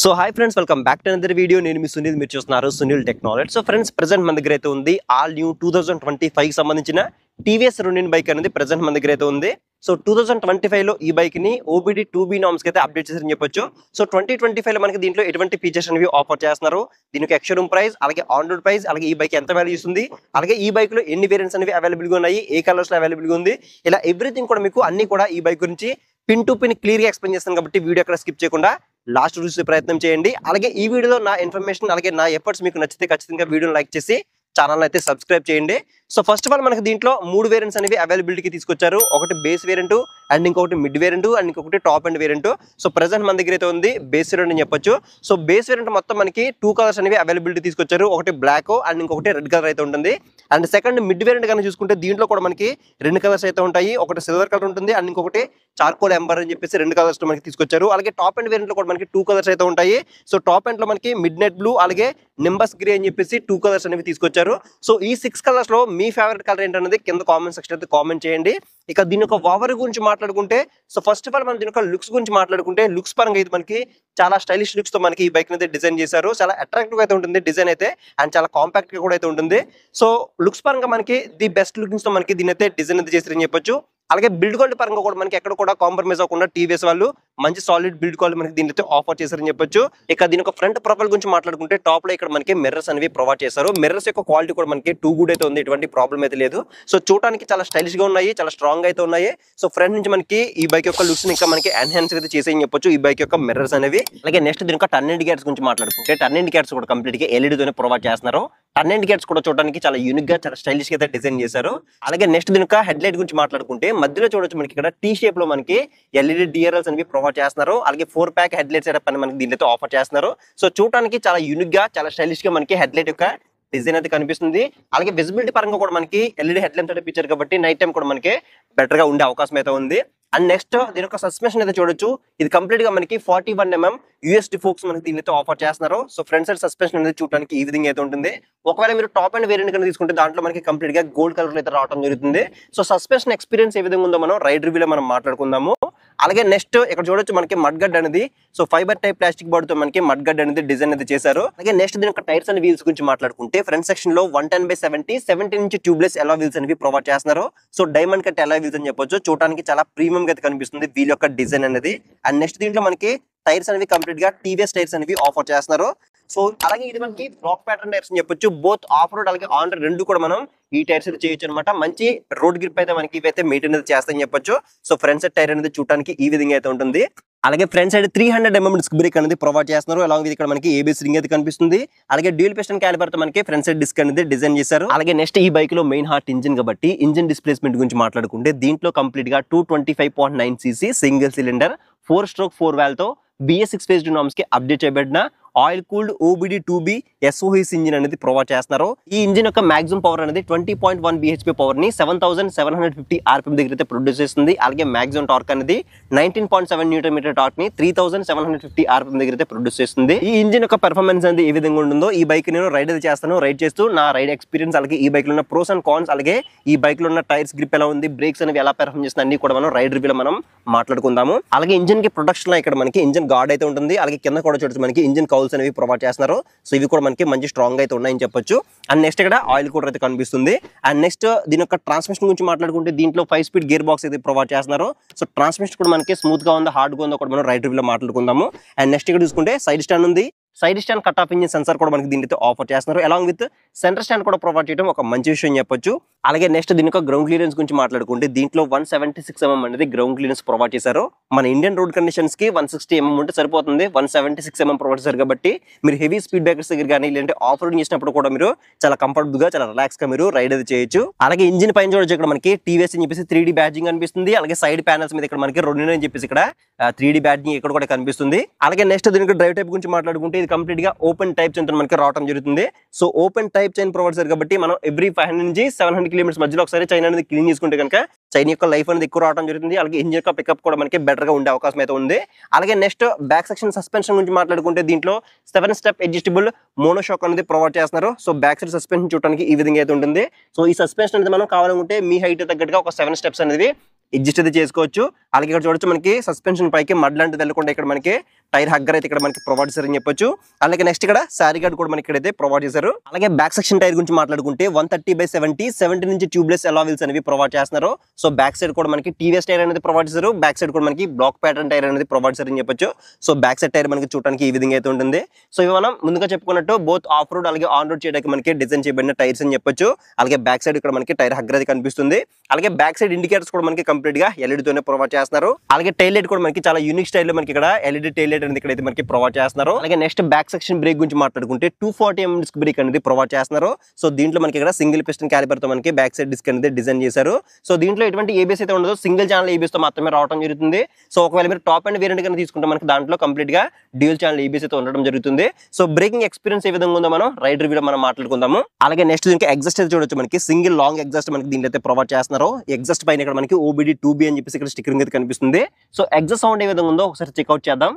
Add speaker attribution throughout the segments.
Speaker 1: So hi friends, welcome back to another video. నేను మీ సునీల్, మీరు చూస్తున్నారు Sunil technology. So friends, present మన దగ్గర అయితే ఉంది ఆల్ న్యూ 2025 సంబంధించిన టీవీఎస్ రొనిన్ బైక్ అనేది ప్రెజెంట్ మన దగ్గర అయితే ఉంది. సో 2025 లో ఈ బైక్ ని OBD 2B నామ్స్ కి అయితే అప్డేట్ చేశారని చెప్పొచ్చు. సో 2025 లో మనకి దీంట్లో ఎటువంటి ఫీచర్స్ అనేవి ఆఫర్ చేస్తున్నారు, దీనికి ఎక్స్‌షోరూమ్ ప్రైస్, అలాగే ఆన్ రోడ్ ప్రైస్, అలాగే ఈ బైక్ ఎంత వాల్యూ ఇస్తుంది, అలాగే ఈ బైక్ లో ఎన్ని వేరియంట్స్ అనేవి అవైలబుల్ గా ఉన్నాయి, ఏ కలర్స్ లో అవైలబుల్ గా ఉంది, ఇలా ఎవ్రీథింగ్ కూడా మీకు అన్ని కూడా ఈ బైక్ గురించి పిన్ టు పిన్ క్లియర్ గా ఎక్స్ప్లెయిన్ చేస్తాను. కాబట్టి వీడియో ఎక్కడ స్కిప్ చేయకుండా లాస్ట్ చూసే ప్రయత్నం చేయండి. అలాగే ఈ వీడియోలో నా ఇన్ఫర్మేషన్ అలాగే నా ఎఫర్ట్స్ మీకు నచ్చితే ఖచ్చితంగా వీడియోని లైక్ చేసి ఛానల్ అయితే సబ్స్క్రైబ్ చేయండి. సో ఫస్ట్ ఆఫ్ ఆల్ మనకి దీంట్లో 3 వేరియంట్స్ అనేవి అవైలబిలిటీకి తీసుకొచ్చారు. ఒకటి బేస్ వేరియంట్, అండ్ ఇంకొకటి మిడ్ వేరియంట్, అండ్ ఇంకొకటి top and variant. So present మన దగ్గర అయితే ఉంది బేస్ వేరియంట్ అని చెప్పొచ్చు. సో బేస్ వేరియంట్ మొత్తం మనకి 2 కలర్స్ అనేవి అవైలబిలిటీ తీసుకొచ్చారు. ఒకటి బ్లాక్ అండ్ ఇంకొకటి రెడ్ కలర్ అయితే ఉంటుంది. అండ్ సెకండ్ మిడ్ వేరియంట్ కనుక చూసుకుంటే దీంట్లో కూడా మనకి 2 కలర్స్ అయితే ఉంటాయి. ఒకటి సిల్వర్ కలర్ ఉంటుంది, అండ్ ఇంకొకటి చార్కోల్ ఎంబర్ అని చెప్పేసి 2 కలర్స్ మనకి తీసుకొచ్చారు. అలాగే టాప్ అండ్ వేరియంట్ లో కూడా మనకి 2 కలర్స్ అయితే ఉంటాయి. సో టాప్ అండ్ లో మనకి మిడ్ నైట్ బ్లూ అలాగే నింబస్ గ్రే అని చెప్పేసి 2 కలర్స్ అనేవి తీసుకొచ్చారు. సో ఈ 6 కలర్స్ లో మీ ఫేవరెట్ కలర్ ఏంటనేది కింద కామెంట్ సెక్షన్ అయితే కామెంట్ చేయండి. ఇక దీని యొక్క ఓవర్ గురించి మాట్లాడుకుంటే, సో ఫస్ట్ ఆఫ్ ఆల్ మనం దీని యొక్క లుక్స్ గురించి మాట్లాడుకుంటే, లుక్స్ పరంగా అయితే మనకి చాలా స్టైలిష్ లుక్స్ తో మనకి ఈ బైక్ అయితే డిజైన్ చేశారు. చాలా అట్రాక్టివ్ అయితే ఉంటుంది డిజైన్ అయితే, అండ్ చాలా కాంపాక్ట్ గా కూడా అయితే ఉంటుంది. సో లుక్స్ పరంగా మనకి ది బెస్ట్ లుకింగ్స్ తో మనకి దీని అయితే డిజైన్ అయితే చేశారని చెప్పొచ్చు. అలాగే బిల్డ్ క్వాలిటీ పరంగా కూడా మనకి ఎక్కడ కూడా కాంప్రమైజ్ అవ్వకుండా టీవీఎస్ వాళ్ళు మంచి సాలిడ్ బిల్డ్ క్వాలిటీ మనకి దీనిలో ఆఫర్ చేశారని చెప్పొచ్చు. ఇక దీని యొక్క ఫ్రంట్ ప్రొఫైల్ గురించి మాట్లాడుకుంటే, టాప్ లో ఇక్కడ మనకి మిర్రర్స్ అనేవి ప్రొవైడ్ చేశారు. మిర్రర్స్ యొక్క క్వాలిటీ కూడా మనకి టూ గుడ్ అయితే ఉంది, ఎటువంటి ప్రాబ్లం అయితే లేదు. సో చూడడానికి చాలా స్టైలిష్ గా ఉన్నాయి, చాలా స్ట్రాంగ్ అయితే ఉన్నాయి. సో ఫ్రంట్ నుంచి మనకి ఈ బైక్ యొక్క లుక్స్ ఇంకా మనకి ఎన్హాన్స్ అయితే చేసేయని చెప్పొచ్చు ఈ బైక్ యొక్క మిర్రర్స్ అనేవి. అలాగే నెక్స్ట్ దీని యొక్క టర్న్ ఇండికేటర్స్ గురించి మాట్లాడుకుంటే, టర్న్ ఇండికేటర్స్ కూడా కంప్లీట్ గా LED తోనే ప్రొవైడ్ చేస్తున్నారు. టర్న్ ఇండికేటర్స్ కూడా చూడడానికి చాలా యూనిక్ గా చాలా స్టైలిష్ గా అయితే డిజైన్ చేశారు. అలాగే నెక్స్ట్ దీని యొక్క హెడ్ లైట్ గురించి మాట్లాడుకుంటే, మధ్యలో చూడొచ్చు మనకి ఇక్కడ T షేప్ లో మనకి LED DRLs అనేవి ప్రొవైడ్ చేస్తున్నారు. అలాగే 4 ప్యాక్ హెడ్ లైట్ సెటప్ అని మనకి దీనితో ఆఫర్ చేస్తున్నారు. సో చూడడానికి చాలా యూనిక్ గా చాలా స్టైలిష్ గా మనకి హెడ్ లైట్ యొక్క డిజైన్ అయితే కనిపిస్తుంది. అలాగే విజిబిలిటీ పరంగా కూడా మనకి LED హెడ్ లైట్ అయితే ఇచ్చారు కాబట్టి నైట్ టైం కూడా మనకి బెటర్ గా ఉండే అవకాశం అయితే ఉంది. అండ్ నెక్స్ట్ దీని యొక్క సస్పెన్షన్ అయితే చూడొచ్చు, ఇది కంప్లీట్ గా మనకి 41mm USD ఫోక్స్ మనకి దీనితో ఆఫర్ చేస్తున్నారు. సో ఫ్రంట్ సైడ్ సస్పెన్షన్ అనేది చూడడానికి ఈ విధంగా అయితే ఉంటుంది. ఒకవేళ మీరు టాప్ అండ్ వేరియంట్ కనుక తీసుకుంటే దాంట్లో మనకి కంప్లీట్ గా గోల్డ్ కలర్ అయితే రావడం జరుగుతుంది. సో సస్పెన్షన్ ఎక్స్పీరియన్స్ ఏ విధంగా ఉందో మనం రైడ్ రివ్యూలో మనం మాట్లాడుకుందాము. అలాగే నెక్స్ట్ ఇక్కడ చూడొచ్చు మనకి మడ్ గడ్ అనేది, సో ఫైబర్ టైప్ ప్లాస్టిక్ బాడీతో మనకి మడ్ గడ్ అనేది డిజైన్ అయితే చేశారు. అలాగే నెక్స్ట్ దీని యొక్క టైర్స్ అండ్ వీల్స్ గురించి మాట్లాడుకుంటే, ఫ్రంట్ సెక్షన్ లో 110/70 ఇంచ్ ట్యూబ్లెస్ అలా వీల్స్ అనేవి ప్రొవైడ్ చేస్తున్నారు. సో డైమండ్ కట్ అలా వీల్స్ అని చెప్పొచ్చు. చూడడానికి చాలా ప్రీమియం గా అయితే కనిపిస్తుంది వీల్ యొక్క డిజైన్ అనేది. అండ్ నెక్స్ట్ దీంట్లో మనకి టైర్స్ అనేవి కంప్లీట్ గా TVS టైర్స్ అనేవి ఆఫర్ చేస్తున్నారు. సో అలాగే ఇది మనకి బ్లాక్ ప్యాటర్న్ టైర్స్ అని చెప్పొచ్చు. బోత్ ఆఫ్ రోడ్ అలాగే ఆన్ రోడ్ రెండు కూడా మనం ఈ టైర్స్ అయితే చేయొచ్చు అనమాట. మంచి రోడ్ గ్రిప్ అయితే మనకి ఇవైతే మెయింటైన్ అయితే చేస్తాయని చెప్పొచ్చు. సో ఫ్రంట్ సైడ్ టైర్ అనేది చూడడానికి ఈ విధంగా అయితే ఉంటుంది. అలాగే front side 300mm disc brake అనేది ప్రొవైడ్ చేస్తున్నారు. అలాగే ఇది ఇక్కడ మనకి ABS రింగ్ అయితే కనిపిస్తుంది. అలాగే డ్యూయల్ పిస్టన్ క్యాలిపర్ తో మనకి ఫ్రంట్ సైడ్ డిస్క్ అనేది డిజైన్ చేశారు. అలాగే నెక్స్ట్ ఈ బైక్ లో మెయిన్ హార్ట్ ఇంజిన్ కాబట్టి ఇంజిన్ డిస్ప్లేస్మెంట్ గురించి మాట్లాడుకుంటే, దీంట్లో కంప్లీట్ గా 225.9cc సింగిల్ సిలిండర్ 4/4 వాల్వ్ తో BS6 phased నామ్స్ కి అప్డేట్ చేయబడిన oil cooled OBD 2B SOHC engine అనేది ప్రొవైడ్ చేస్తున్నారు. ఈ ఇంజిన్ యొక్క మాక్సిమం పవర్ అనేది 20.1 bhp పవర్ ని 7750 rpm దగ్గర అయితే ప్రొడ్యూస్ చేస్తుంది. అలాగే మాక్సిమం టార్క్ అనేది 19.7 Nm టార్క్ ని 3750 rpm దగ్గర అయితే ప్రొడ్యూస్ చేస్తుంది. ఈ ఇంజిన్ యొక్క పెర్ఫార్మెన్స్ అనేది ఏ విధంగా ఉంటుందో ఈ బైక్ నేను రైడ్ అయితే చేస్తాను. రైడ్ చేస్తూ నా రైడ్ ఎక్స్పీరియన్స్, అలాగే ఈ బైక్ లో ఉన్న ప్రోస్ అండ్ కాన్స్, అలాగే ఈ బైక్ లో ఉన్న టైర్స్ గ్రిప్ ఎలా ఉంది, బ్రేక్స్ అనేవి ఎలా పెర్ఫార్మ్ చేస్తుంది అన్ని కూడా మనం రైడ్ రివ్యూలో మనం మాట్లాడుకుందాము. అలాగే ఇంజిన్ కి ప్రొడక్షన్ లో ఇక్కడ మనకి ఇంజిన్ గార్డ్ అయితే ఉంటుంది. అలాగే కింద కూడా చూడొచ్చు మనకి ఇంజిన్ కౌల్స్ అనేవి ప్రొవైడ్ చేస్తున్నారు. సో ఇవి కూడా మనకి మంచి స్ట్రాంగ్ అయితే ఉన్నాయని చెప్పొచ్చు. అండ్ నెక్స్ట్ ఇక్కడ ఆయిల్ కూలర్ అయితే కనిపిస్తుంది. అండ్ నెక్స్ట్ దీని యొక్క ట్రాన్స్మిషన్ గురించి మాట్లాడుకుంటే, దీంట్లో 5 స్పీడ్ గేర్ బాక్స్ అయితే ప్రొవైడ్ చేస్తున్నారు. సో ట్రాన్స్మిషన్ కూడా మనకి స్మూత్ గా ఉందా హార్డ్ గా ఉందో కూడా మనం రైడ్ రివ్యూలో మాట్లాడుకుందాము. అండ్ నెక్స్ట్ ఇక్కడ చూసుకుంటే సైడ్ స్టాండ్ ఉంది. Side stand cut off engine sensor కూడా మనకి దీనితో ఆఫర్ చేస్తున్నారు. అలాంగ్ విత్ సెంటర్ స్టాండ్ కూడా ప్రొవైడ్ చేయడం ఒక మంచి విషయం చెప్పొచ్చు. అలాగే నెక్స్ట్ దీని యొక్క గ్రౌండ్ క్లియరెన్స్ గురించి మాట్లాడుకుంటే, దీంట్లో 176mm అనేది గ్రౌండ్ క్లియరెన్స్ ప్రొవైడ్ చేశారు. మన ఇండియన్ రోడ్ కండిషన్స్ కి 160mm ఉంటే సరిపోతుంది. 176mm ప్రొవైడ్ చేశారు కాబట్టి మీరు హెవీ స్పీడ్ బ్రేకర్స్ దగ్గర కానీ లేదంటే ఆఫ్ రోడ్ చేసినప్పుడు కూడా మీరు చాలా కంఫర్టబుల్ గా చాలా రిలాక్స్ గా మీరు రైడ్ అయితే చేయొచ్చు. అలాగే ఇంజిన్ పైన చూడొచ్చు ఇక్కడ మనకి TVS అని చెప్పేసి 3D బ్యాడ్జింగ్ కనిపిస్తుంది. అలాగే సైడ్ ప్యానల్స్ మీద ఇక్కడ మనకి రొనిన్ అని చెప్పేసి ఇక్కడ 3D బ్యాడ్జింగ్ ఇక్కడ కూడా కనిపిస్తుంది. అలాగే నెక్స్ట్ దీనికి డ్రైవ్ టైప్ గురించి మాట్లాడుకుంటే, ఇది కంప్లీట్ గా ఓపెన్ టైప్ చైన్ మనకి రావడం జరుగుతుంది. So open type chain provide చేశారు కాబట్టి మనం ఎవ్రీ 500 నుంచి 700 కిలోమీటర్స్ మధ్యలో ఒకసారి చైన్ అనేది క్లీన్ చేసుకుంటే కనుక చైన్ యొక్క లైఫ్ అనేది ఎక్కువ రావడం జరుగుతుంది. అలాగే ఇంజిన్ యొక్క పికప్ కూడా మనకి బెటర్ గా ఉండే అవకాశం అయితే ఉంది. అలాగే నెక్స్ట్ బ్యాక్ సెక్షన్ సస్పెన్షన్ గురించి మాట్లాడుకుంటే, దీంట్లో 7 స్టెప్ అడ్జస్టబుల్ మోనోషాక్ అనేది ప్రొవైడ్ చేస్తున్నారు. సో బ్యాక్ సైడ్ సస్పెన్షన్ చూడడానికి ఈ విధంగా అయితే ఉంటుంది. సో ఈ సస్పెన్షన్ అనేది మనం కావాలనుకుంటే మీ హైట్ తగ్గట్టుగా ఒక 7 స్టెప్స్ అనేది అడ్జస్ట్ అయితే చేసుకోవచ్చు. అలాగే ఇక్కడ చూడొచ్చు మనకి సస్పెన్షన్ పైకి మడ్ లాంటిది వెళ్ళకుండా ఇక్కడ మనకి టైర్ హగ్గర్ అయితే ఇక్కడ మనకి ప్రొవైడ్ చేశారని చెప్పొచ్చు. అలాగే నెక్స్ట్ ఇక్కడ సారీ గార్డ్ కూడా మనకి ఇక్కడైతే ప్రొవైడ్ చేశారు. అలాగే బ్యాక్ సెక్షన్ టైర్ గురించి మాట్లాడుకుంటే 130/70 నుంచి ట్యూబ్లెస్ అలా వీల్స్ అనేవి ప్రొవైడ్ చేస్తున్నారు. సో బ్యాక్ సైడ్ కూడా మనకి టీవీఎస్ టైర్ అనేది ప్రొవైడ్ చేశారు. బ్యాక్ సైడ్ కూడా మనకి బ్లాక్ ప్యాటర్న్ టైర్ అనేది ప్రొవైడ్ చేశారని చెప్పొచ్చు. సో బ్యాక్ సైడ్ టైర్ మనకి చూడడానికి ఈ విధంగా అయితే ఉంటుంది. సో ఇవి మనం ముందుగా చెప్పుకున్నట్టు బోత్ ఆఫ్ రోడ్ అలాగే ఆన్ రోడ్ చేయడానికి మనకి డిజైన్ చేయబడిన టైర్స్ అని చెప్పొచ్చు. అలాగే బ్యాక్ సైడ్ ఇక్కడ మనకి టైర్ హగ్గర్ అయితే కనిపిస్తుంది. అలాగే బ్యాక్ సైడ్ ఇండికేటర్స్ కూడా మనకి కంప్లీట్ గా ఎల్ఈడి తోనే ప్రొవైడ్ చేస్తున్నారు. అలాగే టైల్ లైట్ కూడా మనకి చాలా యూనిక్ స్టైల్ లో మనకి ఇక్కడ ఎల్ఈడి టైల్ లైట్ అనేది ఇక్కడైతే మనకి ప్రొవైడ్ చేస్తున్నారు. అలాగే నెక్స్ట్ బ్యాక్ సెక్షన్ బ్రేక్ గురించి మాట్లాడుకుంటే 240 mm డిస్క్ బ్రేక్ అనేది ప్రొవైడ్ చేస్తున్నారు. సో దీంట్లో మనకి ఇక్కడ సింగిల్ పిస్టన్ క్యాలిపర్ తో మనకి బ్యాక్ సైడ్ డిస్క్ అనేది డిజైన్ చేశారు. సో దీంట్లో ఎటువంటి ఏబిఎస్ అయితే ఉండదు, సింగిల్ ఛానల్ ఏబిఎస్ తో మాత్రమే రావడం జరుగుతుంది. సో ఒకవేళ మీరు టాప్ అండ్ వేరియంట్ గా తీసుకుంటే మనకి దాంట్లో కంప్లీట్ గా డ్యూయల్ ఛానల్ ఏబిఎస్ అయితే ఉండడం జరుగుతుంది. సో బ్రేకింగ్ ఎక్స్పీరియన్స్ ఏ విధంగా ఉందో మనం రైడ్ రివ్యూలో మనం మాట్లాడుకుందాము. అలాగే నెక్స్ట్ దీనికి ఎగ్జాస్ట్ అయితే చూడొచ్చు, మనకి సింగిల్ లాంగ్ ఎగ్జాస్ట్ మనకి దీంట్లో అయితే ప్రొవైడ్ చేస్తున్నారు. ఎగ్జాస్ట్ పైన ఇక్కడ మనకి OBD 2B అని చెప్పేసి ఇక్కడ స్టిక్కరింగ్ అయితే కనిపిస్తుంది. సో ఎగ్జాస్ట్ సౌండ్ ఏ విధంగా ఉందో ఒకసారి చెక్అవుట్ చేద్దాం.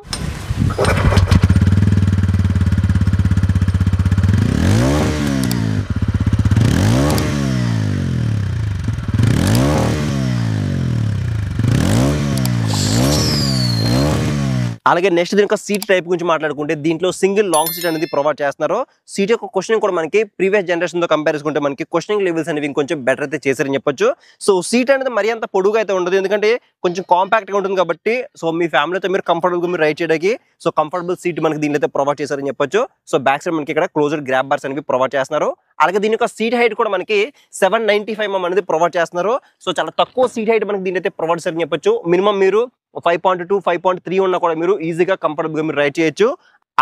Speaker 1: అలాగే నెక్స్ట్ దీని సీట్ టైప్ గురించి మాట్లాడుకుంటే దీంట్లో సింగిల్ లాంగ్ సీట్ అనేది ప్రొవైడ్ చేస్తున్నారు. సీట్ యొక్క క్వశ్చనింగ్ కూడా మనకి ప్రీవియస్ జనరేషన్ తో కంపేర్ చేసుకుంటే మనకి క్వశ్చనింగ్ లెవెల్స్ అనేవి ఇంకొంచెం బెటర్ అయితే చేశారని చెప్పొచ్చు. సో సీట్ అనేది మరీ అంత పొడుగు అయితే ఉండదు, ఎందుకంటే కొంచెం కాంపాక్ట్ గా ఉంటుంది కాబట్టి. సో మీ ఫ్యామిలీతో మీరు కంఫర్టబుల్ గా మీరు రైడ్ చేయడానికి సో కంఫర్టబుల్ సీట్ మనకి దీంట్లో అయితే ప్రొవైడ్ చేశారని చెప్పొచ్చు. సో బ్యాక్ సైడ్ మనకి ఇక్కడ క్లోజర్ గ్రాబ్ బార్స్ అనేవి ప్రొవైడ్ చేస్తున్నారు. అలాగే దీని యొక్క సీట్ హైట్ కూడా మనకి 795 mm అనేది ప్రొవైడ్ చేస్తున్నారు. సో చాలా తక్కువ సీట్ హైట్ మనకి దీని అయితే ప్రొవైడ్ చేశారని చెప్పొచ్చు. మినిమం మీరు 5.2, 5.3 ఉన్నా కూడా మీరు ఈజీగా కంఫర్టబుల్ గా మీరు రైడ్ చేయొచ్చు.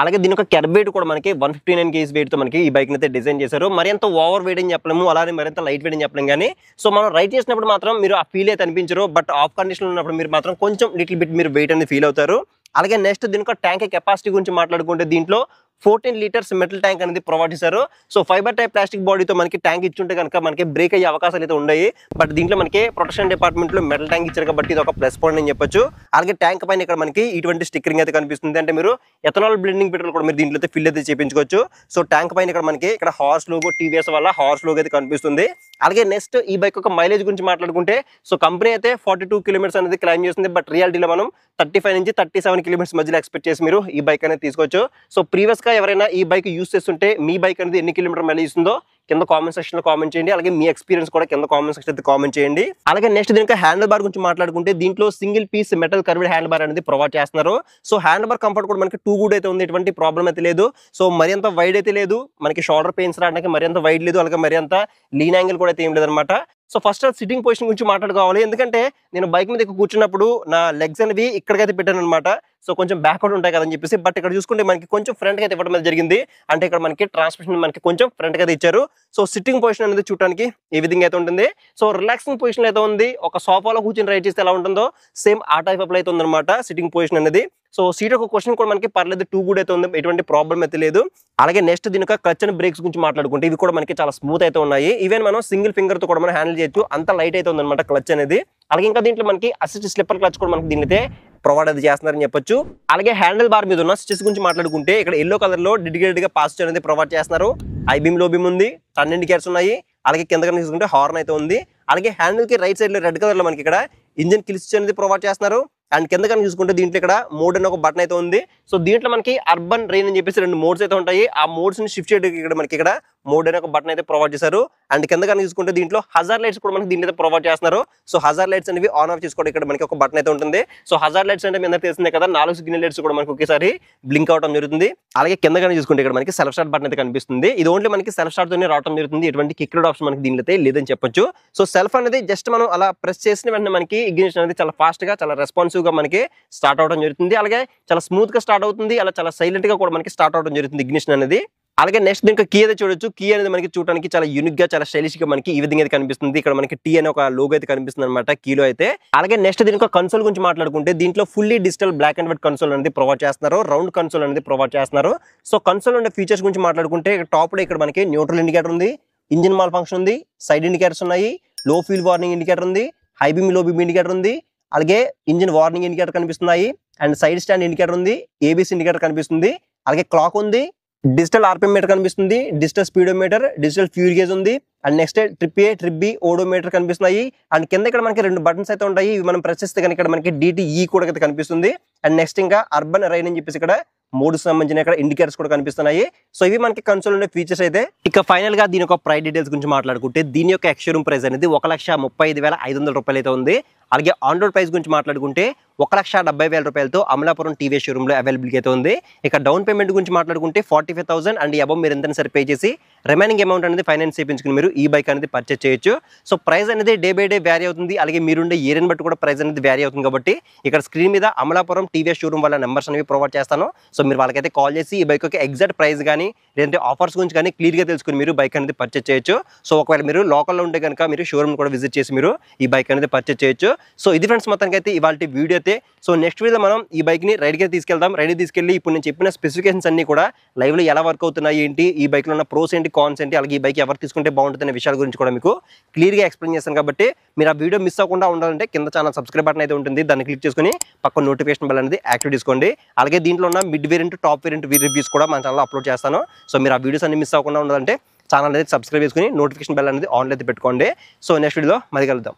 Speaker 1: అలాగే దీని యొక్క కెర్బ్ వెయిట్ కూడా మనకి 159 kg వెయిట్ తో మనకి ఈ బైక్ అయితే డిజైన్ చేశారు. మరి ఎంత ఓవర్ వెయిట్ అని చెప్పలేము, అలానే మరింత లైట్ వెయిట్ అని చెప్పలేము. కానీ సో మనం రైడ్ చేసినప్పుడు మాత్రం మీరు ఆ ఫీల్ అయితే అనిపించరు, బట్ ఆఫ్ కండిషన్ ఉన్నప్పుడు మీరు మాత్రం కొంచెం లిటిల్ బిట్ మీరు వెయిట్ అనేది ఫీల్ అవుతారు. అలాగే నెక్స్ట్ దీని యొక్క ట్యాంక్ కెపాసిటీ గురించి మాట్లాడుకుంటే దీంట్లో 14 లీటర్స్ మెటల్ ట్యాంక్ అనేది ప్రొవైడ్ చేశారు. సో ఫైబర్ టైప్ ప్లాస్టిక్ బాడీతో మనకి ట్యాంక్ ఇచ్చుంటే కనుక మనకి బ్రేక్ అయ్యే అవకాశాలు అయితే ఉన్నాయి. బట్ దీంట్లో మనకి ప్రొటెక్షన్ డిపార్ట్మెంట్ లో మెటల్ ట్యాంక్ ఇచ్చారు కాబట్టి ఇది ఒక ప్లస్ పాయింట్ అని చెప్పొచ్చు. అలాగే ట్యాంక్ పైన ఇక్కడ మనకి ఇటువంటి స్టిక్కరింగ్ అయితే కనిపిస్తుంది. అంటే మీరు ఎథనాల్ బ్లెండింగ్ పెట్రోల్ కూడా మీరు దీంట్లో ఫిల్ అయితే చేయించుకోవచ్చు. సో ట్యాంక్ పైన ఇక్కడ మనకి ఇక్కడ హార్స్ లోగో, టీవీఎస్ వల్ల హార్స్ లోగో అయితే కనిపిస్తుంది. అలాగే నెక్స్ట్ ఈ బైక్ యొక్క మైలేజ్ గురించి మాట్లాడుకుంటే సో కంపెనీ అయితే 42 కిలోమీటర్స్ అనేది క్లైమ్ చేస్తుంది. బట్ రియాలిటీలో మనం 35 నుంచి 37 కిలోమీటర్స్ మధ్యలో ఎక్స్పెక్ట్ చేసి మీరు ఈ బైక్ అనేది తీసుకోవచ్చు. సో ప్రీవియస్ గా ఎవరైనా ఈ బైక్ యూస్ చేస్తుంటే మీ బైక్ అనేది ఎన్ని కిలోమీటర్ మైలేజ్ ఇస్తుందో కింద కామెంట్ సెక్షన్ లో కామెంట్ చేయండి. అలాగే మీ ఎక్స్పీరియన్స్ కూడా కింద కామెంట్ సెక్షన్ అయితే కామెంట్ చేయండి. అలాగే నెక్స్ట్ దీనికి హ్యాండిల్ బార్ గురించి మాట్లాడుకుంటే దీంట్లో single piece metal curved handle bar అనేది ప్రొవైడ్ చేస్తున్నారు. సో హ్యాండిల్ బార్ కంఫర్ట్ కూడా మనకి టూ గుడ్ అయితే ఉంది, ఎటువంటి ప్రాబ్లం అయితే లేదు. సో మరింత వైడ్ అయితే లేదు, మనకి షోల్డర్ పెయిన్స్ రావడానికి మరింత వైడ్ లేదు, అలాగే మరింత లీన్ యాంగిల్ కూడా అయితే ఏం లేదనమాట. సో ఫస్ట్ సిట్టింగ్ పొజిషన్ గురించి మాట్లాడుకోవాలి, ఎందుకంటే నేను బైక్ మీద కూర్చున్నప్పుడు నా లెగ్స్ అనేవి ఇక్కడికైతే పెట్టాను అనమాట. సో కొంచెం బ్యాక్వర్డ్ ఉంటాయి కదని చెప్పేసి, బట్ ఇక్కడ చూసుకుంటే మనకి కొంచెం ఫ్రంట్ గా అయితే ఇవ్వడం జరిగింది. అంటే ఇక్కడ మనకి ట్రాన్స్మిషన్ మనకి కొంచెం ఫ్రంట్ గా అయితే ఇచ్చారు. సో సిట్టింగ్ పొజిషన్ అనేది చూడడానికి ఏ విధంగా అయితే ఉంటుంది. సో రిలాక్సింగ్ పొజిషన్ అయితే ఉంది, ఒక సోఫాలో కూర్చొని రైడ్ చేస్తే ఎలా ఉంటుందో సేమ్ ఆ టైప్ అప్లై అయితే ఉందన్నమాట సిట్టింగ్ పొజిషన్ అనేది. సో సీట్ ఒక క్వశ్చన్ కూడా మనకి పర్లేదు, టూ గుడ్ అయితే ఉంది, ఎటువంటి ప్రాబ్లం అయితే లేదు. అలాగే నెక్స్ట్ దీని క్లచ్ అండ్ బ్రేక్స్ గురించి మాట్లాడుకుంటే ఇవి కూడా మనకి చాలా స్మూత్ అయితే ఉన్నాయి. ఈవెన్ మనం సింగిల్ ఫింగర్ తో కూడా మనం హ్యాండిల్ చేయొచ్చు, అంత లైట్ అయితే ఉందన్నమాట క్లచ్ అనేది. అలాగే ఇంకా దీంట్లో మనకి అసిస్ట్ స్లిప్పర్ క్లచ్ కూడా మనకి దీనితే ప్రొవైడ్ అది చేస్తున్నారని చెప్పొచ్చు. అలాగే హ్యాండిల్ బార్ మీద ఉన్న స్విచెస్ గురించి మాట్లాడుకుంటే ఇక్కడ ఎల్లో కలర్ లో డెడికేటెడ్ గా పాస్ అనేది ప్రొవైడ్ చేస్తున్నారు. ఐ బీమ్, లో బీమ్ ఉంది, టర్న్ ఇండికేటర్స్ ఉన్నాయి. అలాగే కింద తీసుకుంటే హార్న్ అయితే ఉంది. అలాగే హ్యాండిల్ కి రైట్ సైడ్ లో రెడ్ కలర్ లో మనకి ఇక్కడ ఇంజిన్ కిల్ స్విచ్ అనేది ప్రొవైడ్ చేస్తున్నారు. అండ్ కింద కనుక చూసుకుంటే దీంట్లో ఇక్కడ మోడ్ అని ఒక బటన్ అయితే ఉంది. సో దీంట్లో మనకి అర్బన్ రెయిన్ అని చెప్పేసి 2 మోడ్స్ అయితే ఉంటాయి. ఆ మోడ్స్ ని షిఫ్ట్ చేయడానికి ఇక్కడ మనకి ఇక్కడ మోడ్ అని ఒక బటన్ అయితే ప్రొవైడ్ చేశారు. అండ్ కింద కనుక చూసుకుంటే దీంట్లో హజార్ లైట్స్ కూడా మనకి దీంట్లో ప్రొవైడ్ చేస్తున్నారు. సో హజార్ లైట్స్ అనేవి ఆన్ ఆఫ్ చేసుకోవడం ఇక్కడ మనకి ఒక బటన్ అయితే ఉంటుంది. సో హజార్ లైట్స్ అంటే మీ అందరికీ తెలిసిందే కదా, 4 సిగ్నల్ లైట్స్ కూడా మనకి ఒకేసారి బ్లింక్ అవడం జరుగుతుంది. అలాగే కింద కనుక చూసుకుంటే ఇక్కడ మనకి సెల్ఫ్ స్టార్ట్ బటన్ అయితే కనిపిస్తుంది. ఇది ఓన్లీ మనకి సెల్ఫ్ స్టార్ట్ తోనే రావడం జరుగుతుంది, ఎటువంటి కిక్ లోడ్ ఆప్షన్ మనకి దీంట్లో అయితే లేదని చెప్పొచ్చు. సో సెల్ఫ్ అనేది జస్ట్ మనం అలా ప్రెస్ చేసిన వెంటనే మనకి ఇగ్నిషన్ అనేది చాలా ఫాస్ట్ గా, చాలా రెస్పాన్సివ్ గా మనకి స్టార్ట్ అవడం జరుగుతుంది. అలాగే చాలా స్మూత్ గా స్టార్ట్ అవుతుంది, అలా చాలా సైలెంట్ గా కూడా మనకి స్టార్ట్ అవడం జరుగుతుంది ఇగ్నిషన్ అనేది. అలాగే నెక్స్ట్ దీనికి కీ అయితే చూడొచ్చు. కీ అనేది మనకి చూడడానికి చాలా యూనిక్ గా, చాలా స్టైలిష్ గా మనకి ఈ విధంగా అయితే కనిపిస్తుంది. ఇక్కడ మనకి టీ అనే ఒక లోగో అయితే కనిపిస్తుంది అనమాట కీలో అయితే. అలాగే నెక్స్ట్ దీనికి కన్సోల్ గురించి మాట్లాడుకుంటే దీంట్లో fully digital black and white console అనేది ప్రొవైడ్ చేస్తున్నారు, రౌండ్ కన్సోల్ అనేది ప్రొవైడ్ చేస్తున్నారు. సో కన్సోల్ ఉండే ఫీచర్స్ గురించి మాట్లాడుకుంటే టాప్ లో ఇక్కడ మనకి న్యూట్రల్ ఇండికేటర్ ఉంది, ఇంజిన్ మాల్ ఫంక్షన్ ఉంది, సైడ్ ఇండికేటర్స్ ఉన్నాయి, లో ఫ్యూల్ వార్నింగ్ ఇండికేటర్ ఉంది, high beam, low beam indicator ఉంది. అలాగే ఇంజిన్ వార్నింగ్ ఇండికేటర్ కనిపిస్తున్నాయి. అండ్ సైడ్ స్టాండ్ ఇండికేటర్ ఉంది, ఏబిసి ఇండికేటర్ కనిపిస్తుంది. అలాగే క్లాక్ ఉంది, డిజిటల్ ఆర్పిఎం మీటర్ కనిపిస్తుంది, digital speedometer, digital fuel gauge ఉంది. And next trip A, trip B, odometer కనిపిస్తున్నాయి. అండ్ కింద ఇక్కడ మనకి 2 బటన్స్ అయితే ఉంటాయి. ఇవి మనం ప్రెస్ చేస్తే కనుక ఇక్కడ మనకి DTE కూడా అయితే కనిపిస్తుంది. అండ్ నెక్స్ట్ ఇంకా అర్బన్ రైన్ అని చెప్పేసి ఇక్కడ 3 సంబంధించిన ఇక్కడ ఇండికేటర్స్ కూడా కనిపిస్తున్నాయి. సో ఇవి మనకి కన్సోల్ ఉండే ఫీచర్స్ అయితే. ఇక ఫైనల్ గా దీని యొక్క ప్రైస్ డీటెయిల్స్ గురించి మాట్లాడుకుంటే దీని యొక్క ఎక్స్షోరూమ్ ప్రైస్ అనేది 1,35,500 రూపాయలు అయితే ఉంది. అలాగే ఆన్ రోడ్ ప్రైస్ గురించి మాట్లాడుకుంటే 1,70,000 రూపాయలతో అమలాపురం టీవీఎస్ షోరూమ్ లో అవైలబిలిటీ అయితే ఉంది. ఇక డౌన్ పేమెంట్ గురించి మాట్లాడుకుంటే 45,000 అండ్ అబౌవ్ మీరు ఎంత సరి పే చేసి రిమైనింగ్ అమౌంట్ అనేది ఫైనాన్స్ చేయించుకుని మీరు ఈ బైక్ అనేది పర్చేస్ చేయొచ్చు. సో ప్రైస్ అనేది డే బై డే వ్యారీ అవుతుంది. అలాగే మీరుండే ఏరియాని బట్టి కూడా ప్రైస్ అనేది వ్యారీ అవుతుంది. కాబట్టి ఇక్కడ స్క్రీన్ మీద అమలాపురం టీవీఎస్ షోరూమ్ వాళ్ళ నెంబర్స్ అనేవి ప్రొవైడ్ చేస్తాను. సో మీరు వాళ్ళకైతే కాల్ చేసి ఈ బైక్ యొక్క ఎగ్జాక్ట్ ప్రైస్ కానీ లేదంటే ఆఫర్స్ గురించి కానీ క్లియర్గా తెలుసుకుని మీరు బైక్ అనేది పర్చేస్ చేయొచ్చు. సో ఒకవేళ మీరు లోకల్లో ఉంటే కనుక మీరు షోరూమ్ కూడా విజిట్ చేసి మీరు ఈ బైక్ అనేది పర్చేస్ చేయొచ్చు. సో ఇది ఫ్రెండ్స్ మొత్తానికి అయితే ఇవాళ వీడియో అయితే. సో నెక్స్ట్ వీడియో మనం ఈ బైక్ ని రైడ్కి తీసుకెళ్తాం. రైడ్ తీసుకెళ్ళి ఇప్పుడు నేను చెప్పిన స్పెసిఫికేషన్స్ అన్ని కూడా లైవ్ లో ఎలా వర్క్ అవుతున్నాయి ఏంటి, ఈ బైక్ లో ఉన్న ప్రోస్ ఏంటి, కాన్స్ ఏంటి, అలాగే ఈ బైక్ ఎవరు తీసుకుంటే బాగుంటుంది అనే విషయాల గురించి కూడా మీకు క్లియర్ గా ఎక్స్ప్లెయిన్ చేస్తాను. కాబట్టి మీరు ఆ వీడియో మిస్ అవ్వకుండా ఉండాలంటే కింద ఛానల్ సబ్స్క్రైబ్ బటన్ అయితే ఉంటుంది, దాన్ని క్లిక్ చేసుకుని పక్కన నోటిఫికేషన్ బెల్ అనేది యాక్టివ్ చేసుకోండి. అలాగే దీంట్లో ఉన్న mid variant, top variant reviews కూడా మన ఛానల్లో అప్లోడ్ చేస్తాను. సో మీరు ఆ వీడియోస్ అన్ని మిస్ అవ్వకుండా ఉండాలంటే ఛానల్ అనేది సబ్స్క్రైబ్ చేసుకుని నోటిఫికేషన్ బెల్ అనేది ఆన్లో అయితే పెట్టుకోండి. సో నెక్స్ట్ వీడియోలో మళ్ళీ కలుద్దాం.